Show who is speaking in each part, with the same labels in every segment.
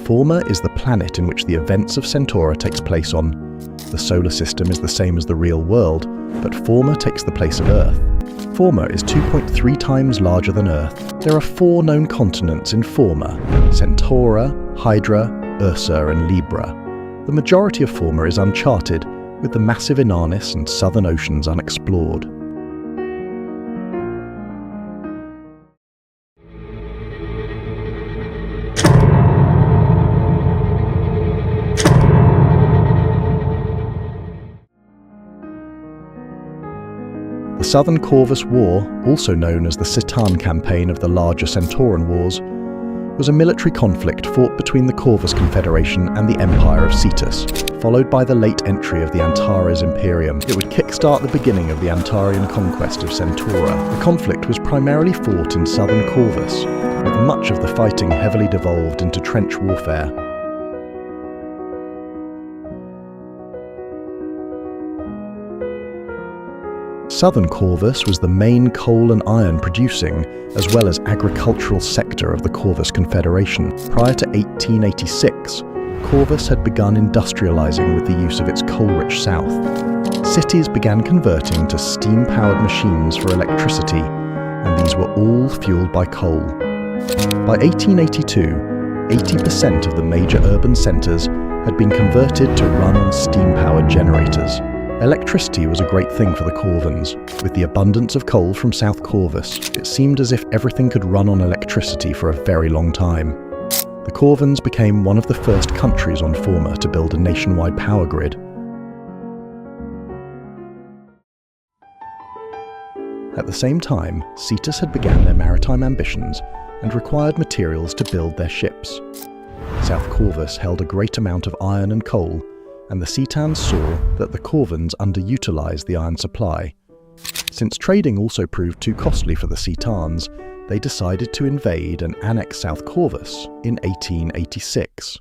Speaker 1: Forma is the planet in which the events of Centaura takes place on. The solar system is the same as the real world, but Forma takes the place of Earth. Forma is 2.3 times larger than Earth. There are 4 known continents in Forma: Centaura, Hydra, Ursa and Libra. The majority of Forma is uncharted, with the massive Antares and southern oceans unexplored. The Southern Corvus War, also known as the Cetan Campaign of the larger Centauran Wars, was a military conflict fought between the Corvus Confederation and the Empire of Cetus, followed by the late entry of the Antares Imperium. It would kickstart the beginning of the Antarean conquest of Centaura. The conflict was primarily fought in Southern Corvus, with much of the fighting heavily devolved into trench warfare. Southern Corvus was the main coal and iron producing, as well as agricultural sector of the Corvus Confederation. Prior to 1886, Corvus had begun industrializing with the use of its coal-rich south. Cities began converting to steam-powered machines for electricity, and these were all fueled by coal. By 1882, 80% of the major urban centers had been converted to run on steam-powered generators. Electricity was a great thing for the Corvans. With the abundance of coal from South Corvus, it seemed as if everything could run on electricity for a very long time. The Corvans became one of the first countries on Forma to build a nationwide power grid. At the same time, Cetus had begun their maritime ambitions and required materials to build their ships. South Corvus held a great amount of iron and coal, and the Cetans saw that the Corvans underutilized the iron supply. Since trading also proved too costly for the Cetans, they decided to invade and annex South Corvus in 1886.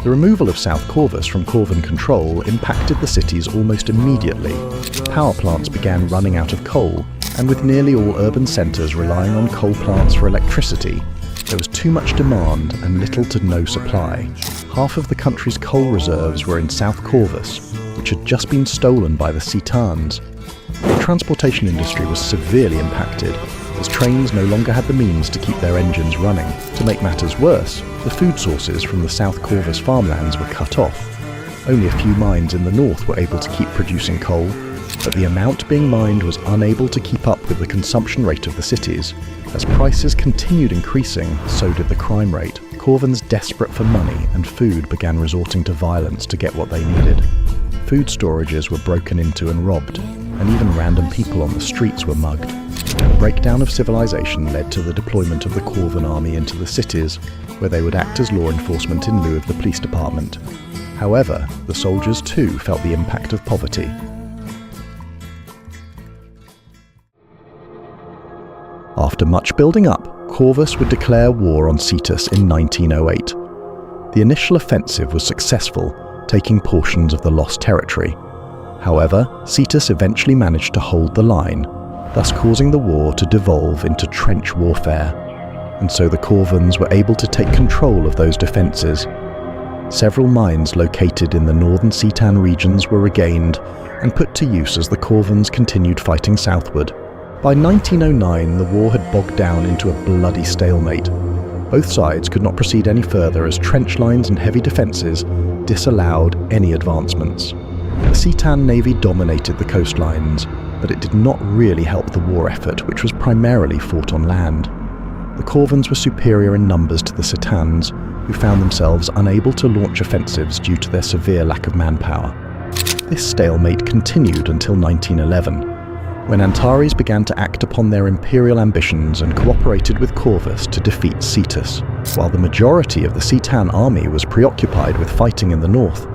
Speaker 1: The removal of South Corvus from Corvan control impacted the cities almost immediately. Power plants began running out of coal, and with nearly all urban centres relying on coal plants for electricity, there was too much demand and little to no supply. Half of the country's coal reserves were in South Corvus, which had just been stolen by the Cetans. The transportation industry was severely impacted, as trains no longer had the means to keep their engines running. To make matters worse, the food sources from the South Corvus farmlands were cut off. Only a few mines in the north were able to keep producing coal, but the amount being mined was unable to keep up with the consumption rate of the cities. As prices continued increasing, so did the crime rate. Corvans desperate for money and food began resorting to violence to get what they needed. Food storages were broken into and robbed, and even random people on the streets were mugged. The breakdown of civilization led to the deployment of the Corvan army into the cities, where they would act as law enforcement in lieu of the police department. However, the soldiers too felt the impact of poverty. After much building up, Corvus would declare war on Cetus in 1908. The initial offensive was successful, taking portions of the lost territory. However, Cetus eventually managed to hold the line, thus causing the war to devolve into trench warfare, and so the Corvans were able to take control of those defences. Several mines located in the northern Cetan regions were regained and put to use as the Corvans continued fighting southward. By 1909, the war had bogged down into a bloody stalemate. Both sides could not proceed any further as trench lines and heavy defences disallowed any advancements. The Cetan navy dominated the coastlines, but it did not really help the war effort, which was primarily fought on land. The Corvans were superior in numbers to the Cetans, who found themselves unable to launch offensives due to their severe lack of manpower. This stalemate continued until 1911, when Antares began to act upon their imperial ambitions and cooperated with Corvus to defeat Cetus. While the majority of the Cetan army was preoccupied with fighting in the north,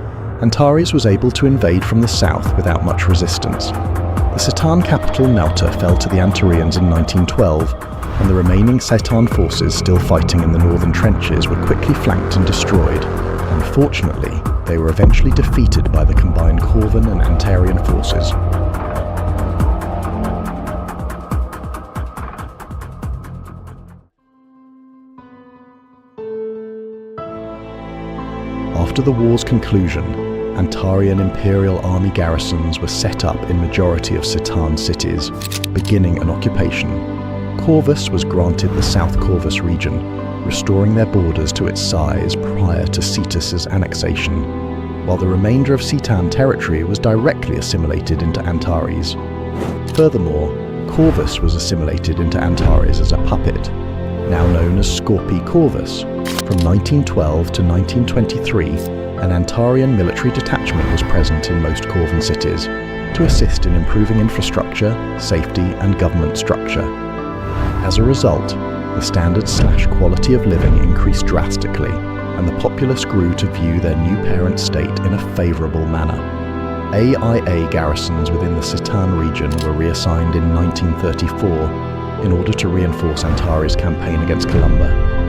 Speaker 1: Antares was able to invade from the south without much resistance. The Cetan capital Nauta fell to the Antareans in 1912, and the remaining Cetan forces still fighting in the northern trenches were quickly flanked and destroyed. Unfortunately, they were eventually defeated by the combined Corvan and Antarean forces. After the war's conclusion, Antarean imperial army garrisons were set up in majority of Cetan cities, beginning an occupation. Corvus was granted the South Corvus region, restoring their borders to its size prior to Cetus's annexation, while the remainder of Cetan territory was directly assimilated into Antares. Furthermore, Corvus was assimilated into Antares as a puppet, now known as Scorpi Corvus. From 1912 to 1923, an Antarean military detachment was present in most Corvan cities to assist in improving infrastructure, safety, and government structure. As a result, the standards/quality of living increased drastically, and the populace grew to view their new parent state in a favourable manner. AIA garrisons within the Cetan region were reassigned in 1934 in order to reinforce Antares' campaign against Columba.